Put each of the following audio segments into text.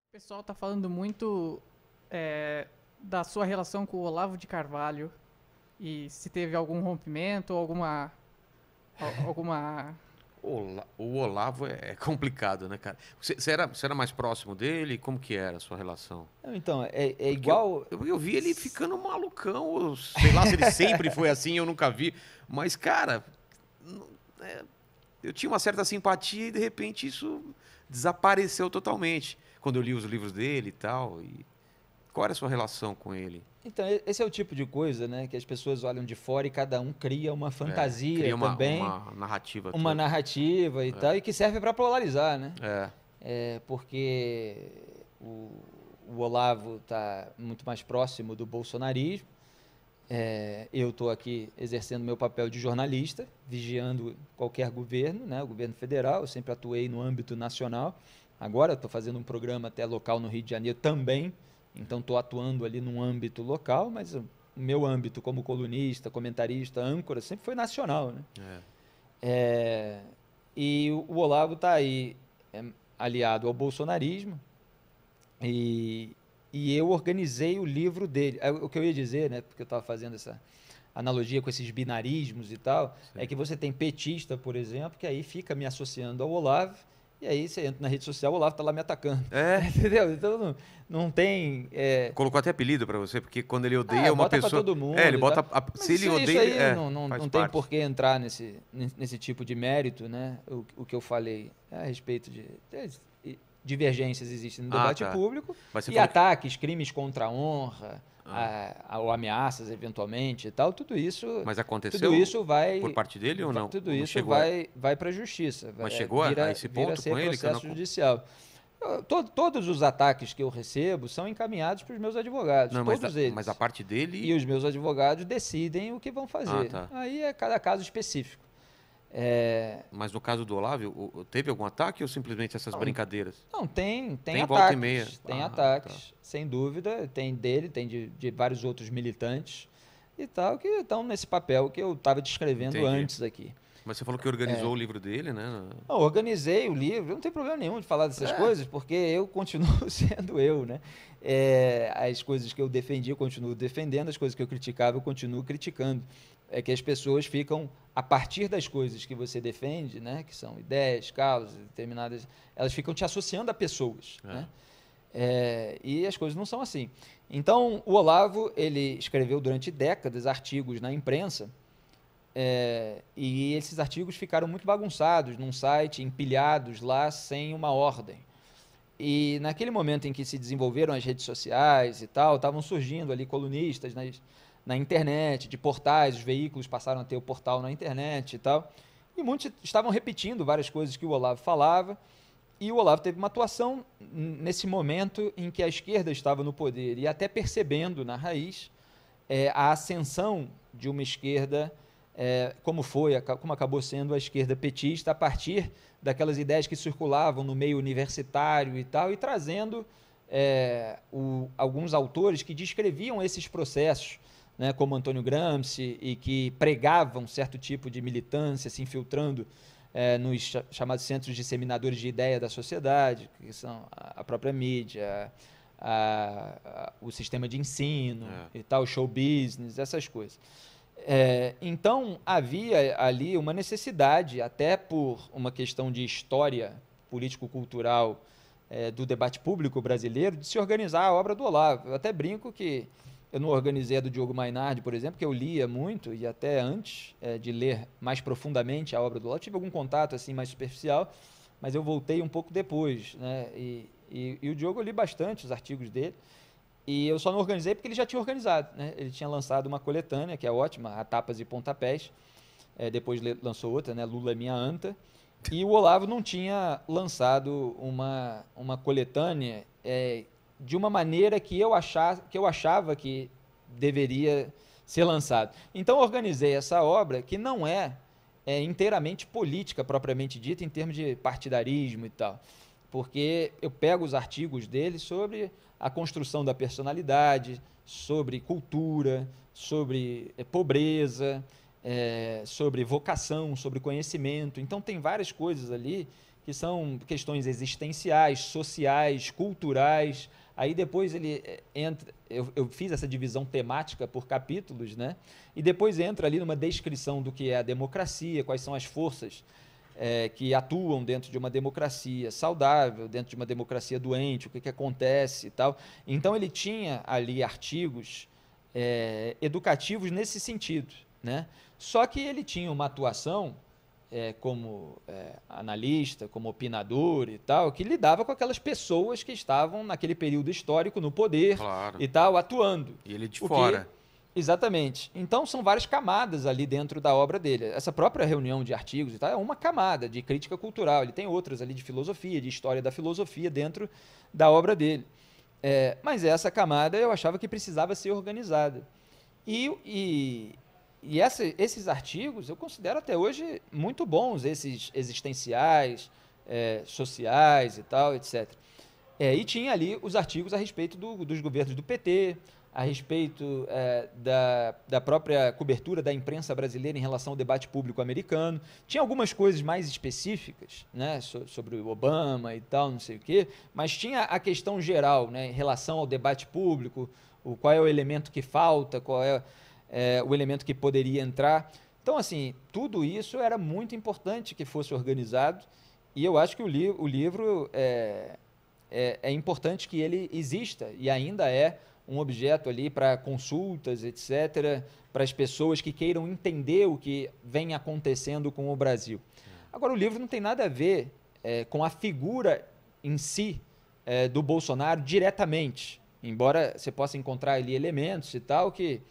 O pessoal tá falando muito da sua relação com o Olavo de Carvalho e se teve algum rompimento ou alguma. O Olavo é complicado, né, cara? Você era mais próximo dele? Como que era a sua relação? Não, então, é Porque eu, igual. eu, eu vi ele ficando malucão. Sei lá se ele sempre foi assim, eu nunca vi. Mas, cara, não- é, eu tinha uma certa simpatia e de repente isso desapareceu totalmente. Quando eu li os livros dele e tal. Qual era a sua relação com ele? Então, esse é o tipo de coisa, né, que as pessoas olham de fora e cada um cria uma fantasia Cria uma, também, uma narrativa uma toda. narrativa e tal, e que serve para polarizar, né? É, Porque o, o Olavo está muito mais próximo do bolsonarismo. Eu estou aqui exercendo meu papel de jornalista, vigiando qualquer governo, né, o governo federal. Eu sempre atuei no âmbito nacional. Agora estou fazendo um programa até local no Rio de Janeiro também, então estou atuando ali num âmbito local, mas o meu âmbito como colunista, comentarista, âncora, sempre foi nacional, né? é. É, e o Olavo está aí é, aliado ao bolsonarismo e, e eu organizei o livro dele. O que eu ia dizer, né, porque eu estava fazendo essa analogia com esses binarismos e tal, é Sei. que você tem petista, por exemplo, que aí fica me associando ao Olavo, e aí você entra na rede social, o Olavo está lá me atacando. É, Entendeu? Então não tem. colocou até apelido pra você, porque quando ele odeia uma Bota para pessoa. todo É, ele mundo e bota. tal. Mas Se ele isso odeia, aí faz não tem por parte. que entrar nesse tipo de mérito, né? O que eu falei a respeito de divergências existem no Ah, debate tá. público Mas você e falou que. ataques, crimes contra a honra, Ah, ou ameaças eventualmente e tal, mas tudo aconteceu isso por vai, parte dele ou não? tudo Ou não isso chegou a. vai para a justiça, Mas chegou a esse vira a ponto ser com ele que eu não. processo judicial. Todos os ataques que eu recebo são encaminhados para os meus advogados, Não, todos mas a eles. parte E dele. os meus advogados decidem o que vão Ah, fazer. tá. Aí é cada caso específico. É, Mas no caso do Olavo, teve algum ataque ou simplesmente essas não, brincadeiras? não, Tem volta e meia. tem Ah, tá. ataques, sem dúvida. Tem dele, tem de vários outros militantes e tal, que estão nesse papel que eu estava descrevendo Entendi. antes aqui. Mas você falou que organizou o livro dele, né? Não, organizei o livro, não tem problema nenhum de falar dessas É. coisas, porque eu continuo sendo eu, né? As coisas que eu defendi, eu continuo defendendo, as coisas que eu criticava, eu continuo criticando. É que as pessoas ficam, a partir das coisas que você defende, né? Que são ideias, causas, determinadas, elas ficam te associando a pessoas, É. né? E as coisas não são assim. Então, o Olavo, ele escreveu durante décadas artigos na imprensa, e esses artigos ficaram muito bagunçados num site, empilhados lá sem uma ordem. E naquele momento em que se desenvolveram as redes sociais e tal, estavam surgindo ali colunistas na internet, de portais, os veículos passaram a ter o portal na internet e tal. E muitos estavam repetindo várias coisas que o Olavo falava. E o Olavo teve uma atuação nesse momento em que a esquerda estava no poder e até percebendo na raiz a ascensão de uma esquerda, como acabou sendo a esquerda petista, a partir daquelas ideias que circulavam no meio universitário e tal, e trazendo alguns autores que descreviam esses processos, né, como Antônio Gramsci, e que pregavam certo tipo de militância, se infiltrando nos chamados centros disseminadores de ideia da sociedade, que são a própria mídia, o sistema de ensino É. e tal, show business, essas coisas. Então, havia ali uma necessidade, até por uma questão de história político-cultural do debate público brasileiro, de se organizar a obra do Olavo. Eu até brinco que eu não organizei a do Diogo Mainardi, por exemplo, que eu lia muito, e até antes de ler mais profundamente a obra do Olavo, tive algum contato assim mais superficial, mas eu voltei um pouco depois, né? E o Diogo, eu li bastante os artigos dele, e eu só não organizei porque ele já tinha organizado, né? Ele tinha lançado uma coletânea, que é ótima, a Tapas e Pontapés, depois lançou outra, né? Lula é minha anta, e o Olavo não tinha lançado uma coletânea de uma maneira que eu achava que deveria ser lançado. Então eu organizei essa obra, que não é inteiramente política propriamente dita, em termos de partidarismo e tal, porque eu pego os artigos dele sobre a construção da personalidade, sobre cultura, sobre pobreza, sobre vocação, sobre conhecimento. Então tem várias coisas ali que são questões existenciais, sociais, culturais. Aí depois ele entra, eu fiz essa divisão temática por capítulos, né? E depois entra ali numa descrição do que é a democracia, quais são as forças que atuam dentro de uma democracia saudável, dentro de uma democracia doente, o que acontece e tal. Então ele tinha ali artigos educativos nesse sentido, né? Só que ele tinha uma atuação como analista, como opinador e tal, que lidava com aquelas pessoas que estavam naquele período histórico no poder, Claro. e tal, atuando. E ele de fora. Exatamente. Então são várias camadas ali dentro da obra dele. Essa própria reunião de artigos e tal é uma camada de crítica cultural. Ele tem outras ali de filosofia, de história da filosofia dentro da obra dele. Mas essa camada eu achava que precisava ser organizada. Esses artigos eu considero até hoje muito bons, esses existenciais, sociais e tal, etc. E tinha ali os artigos a respeito dos governos do PT, a respeito da própria cobertura da imprensa brasileira em relação ao debate público americano. Tinha algumas coisas mais específicas, né, sobre o Obama e tal, não sei o quê, mas tinha a questão geral, né, em relação ao debate público, qual é o elemento que falta, qual é o elemento que poderia entrar. Então, assim, tudo isso era muito importante que fosse organizado, e eu acho que o livro é importante que ele exista, e ainda é um objeto ali para consultas, etc., para as pessoas que queiram entender o que vem acontecendo com o Brasil. Agora, o livro não tem nada a ver com a figura em si do Bolsonaro diretamente, embora você possa encontrar ali elementos e tal que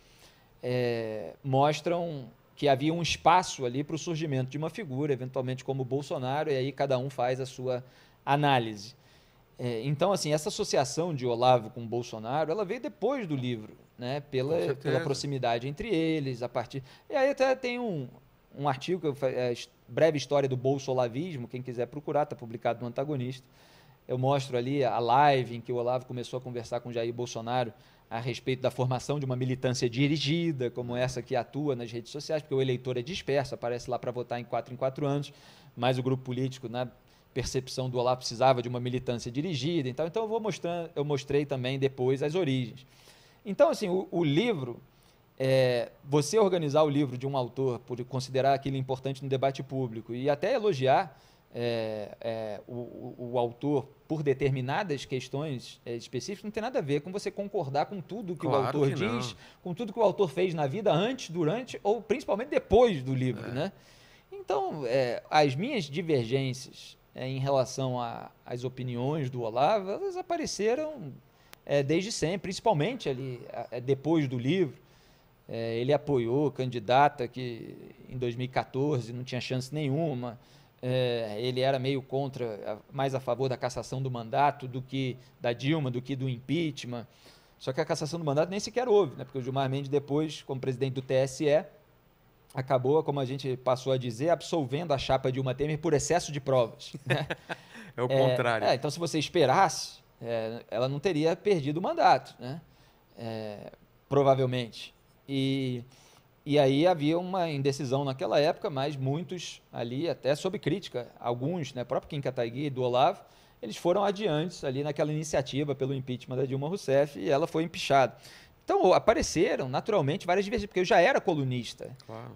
mostram que havia um espaço ali para o surgimento de uma figura, eventualmente como o Bolsonaro, e aí cada um faz a sua análise. Então, assim, essa associação de Olavo com Bolsonaro, ela veio depois do livro, né? Pela proximidade entre eles, a partir... E aí até tem um artigo, Breve História do Bolsolavismo, quem quiser procurar, está publicado no Antagonista. Eu mostro ali a live em que o Olavo começou a conversar com Jair Bolsonaro a respeito da formação de uma militância dirigida, como essa que atua nas redes sociais, porque o eleitor é disperso, aparece lá para votar em 4 anos, mas o grupo político, na percepção do Olavo, precisava de uma militância dirigida. Então eu mostrei também depois as origens. Então, assim, o livro, você organizar o livro de um autor por considerar aquilo importante no debate público e até elogiar o autor por determinadas questões específicas, não tem nada a ver com você concordar com tudo que o autor diz, com tudo que o autor fez na vida antes, durante ou principalmente depois do livro, né? Então, as minhas divergências em relação às opiniões do Olavo, elas apareceram desde sempre, principalmente ali depois do livro. Ele apoiou candidata que em 2014 não tinha chance nenhuma. Ele era meio mais a favor da cassação do mandato do que da Dilma, do que do impeachment. Só que a cassação do mandato nem sequer houve, né? Porque o Gilmar Mendes depois, como presidente do TSE, acabou, como a gente passou a dizer, absolvendo a chapa Dilma Temer por excesso de provas. Né? É o contrário. Então, se você esperasse, ela não teria perdido o mandato, né? Provavelmente. E aí havia uma indecisão naquela época, mas muitos ali, até sob crítica, alguns, né, próprio Kim Kataguiri e do Olavo, eles foram adiantes ali naquela iniciativa pelo impeachment da Dilma Rousseff e ela foi empichada. Então, apareceram naturalmente várias divergências, porque eu já era colunista. Claro.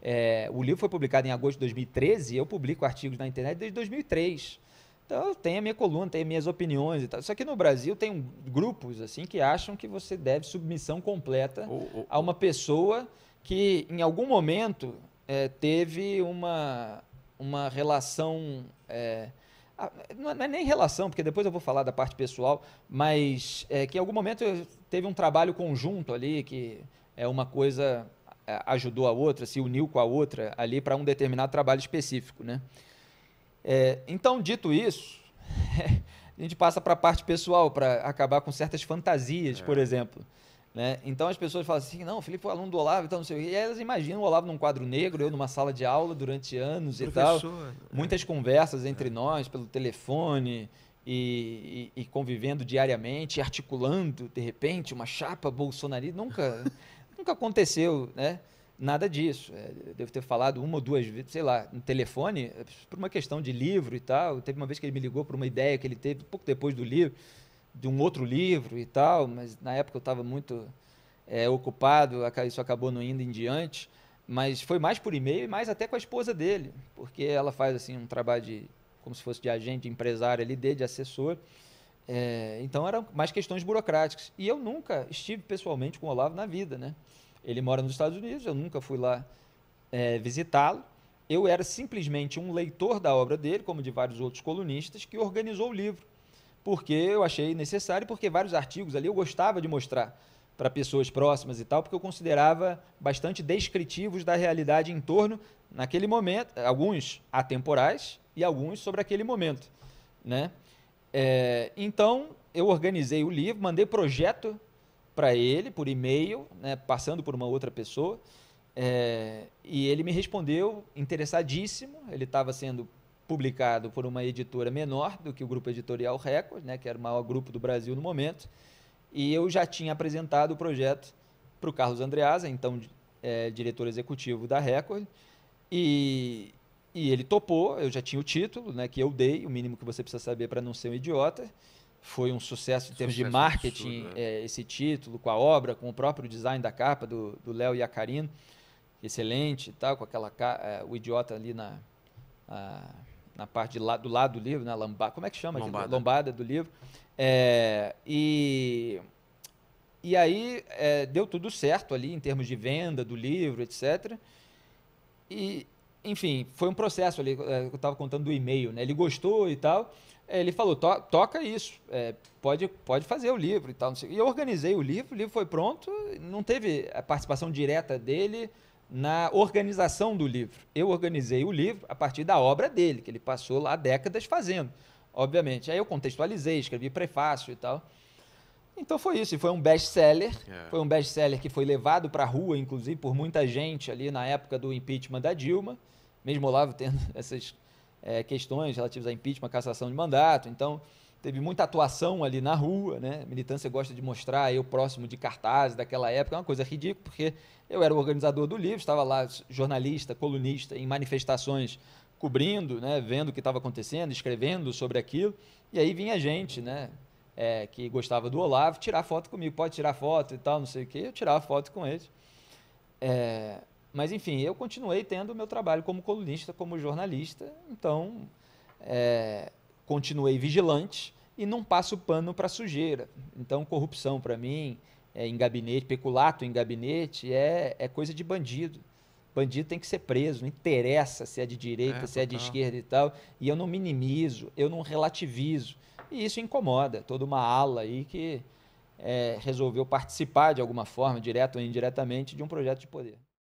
O livro foi publicado em agosto de 2013 e eu publico artigos na internet desde 2003. Então, eu tenho a minha coluna, tenho minhas opiniões e tal. Só que no Brasil tem grupos assim que acham que você deve submissão completa a uma pessoa que, em algum momento, teve uma relação... não é nem relação, porque depois eu vou falar da parte pessoal, mas que em algum momento teve um trabalho conjunto ali, que uma coisa ajudou a outra, se uniu com a outra ali para um determinado trabalho específico, né? Então, dito isso, a gente passa para a parte pessoal, para acabar com certas fantasias, por exemplo. Né? Então as pessoas falam assim, não, o Felipe foi aluno do Olavo, então não sei o quê. E aí elas imaginam o Olavo num quadro negro, eu numa sala de aula durante anos e tal. Muitas conversas entre nós pelo telefone e convivendo diariamente, articulando, de repente, uma chapa bolsonarista. Nunca aconteceu, né? Nada disso. Eu devo ter falado uma ou duas vezes, sei lá, no telefone, por uma questão de livro e tal. Teve uma vez que ele me ligou por uma ideia que ele teve pouco depois do livro, de um outro livro e tal, mas na época eu estava muito ocupado, isso acabou não indo em diante. Mas foi mais por e-mail e mais até com a esposa dele, porque ela faz assim um trabalho como se fosse de agente, de empresário ali, de assessor. Então eram mais questões burocráticas. E eu nunca estive pessoalmente com o Olavo na vida, né? Ele mora nos Estados Unidos, eu nunca fui lá visitá-lo. Eu era simplesmente um leitor da obra dele, como de vários outros colunistas, que organizou o livro, porque eu achei necessário, porque vários artigos ali eu gostava de mostrar para pessoas próximas e tal, porque eu considerava bastante descritivos da realidade em torno, naquele momento, alguns atemporais e alguns sobre aquele momento, né? Então, eu organizei o livro, mandei projeto para ele por e-mail, né, passando por uma outra pessoa, e ele me respondeu interessadíssimo. Ele estava sendo publicado por uma editora menor do que o Grupo Editorial Record, né, que era o maior grupo do Brasil no momento, e eu já tinha apresentado o projeto para o Carlos Andreasa, então diretor executivo da Record, e ele topou. Eu já tinha o título, né, que eu dei, o mínimo que você precisa saber para não ser um idiota. Foi um sucesso em termos de marketing, absurdo, esse título, com a obra, com o próprio design da capa do Léo Iacarino, excelente e tal, com aquela o idiota ali na parte do lado do livro, né, como é que chama? Lombada do livro. E aí deu tudo certo ali em termos de venda do livro, etc. E, enfim, foi um processo ali, eu estava contando do e-mail, né? Ele gostou e tal. Ele falou, toca isso, pode fazer o livro e tal. Não sei. E eu organizei o livro foi pronto, não teve a participação direta dele na organização do livro. Eu organizei o livro a partir da obra dele, que ele passou lá décadas fazendo, obviamente. Aí eu contextualizei, escrevi prefácio e tal. Então foi isso, e foi um best-seller. Foi um best-seller que foi levado para a rua, inclusive, por muita gente ali na época do impeachment da Dilma, mesmo o Olavo tendo essas questões relativas a impeachment, cassação de mandato. Então, teve muita atuação ali na rua, né? A militância gosta de mostrar eu próximo de cartazes daquela época, é uma coisa ridícula, porque eu era o organizador do livro, estava lá jornalista, colunista, em manifestações, cobrindo, né? Vendo o que estava acontecendo, escrevendo sobre aquilo, e aí vinha gente, né? Que gostava do Olavo, tirar foto comigo, pode tirar foto e tal, não sei o quê, eu tirava foto com eles. Mas, enfim, eu continuei tendo o meu trabalho como colunista, como jornalista, então continuei vigilante e não passo pano para sujeira. Então, corrupção para mim, em gabinete, peculato em gabinete, é coisa de bandido. Bandido tem que ser preso, não interessa se é de direita, se é de esquerda e tal, e eu não minimizo, eu não relativizo, e isso incomoda toda uma ala aí que resolveu participar de alguma forma, direta ou indiretamente, de um projeto de poder.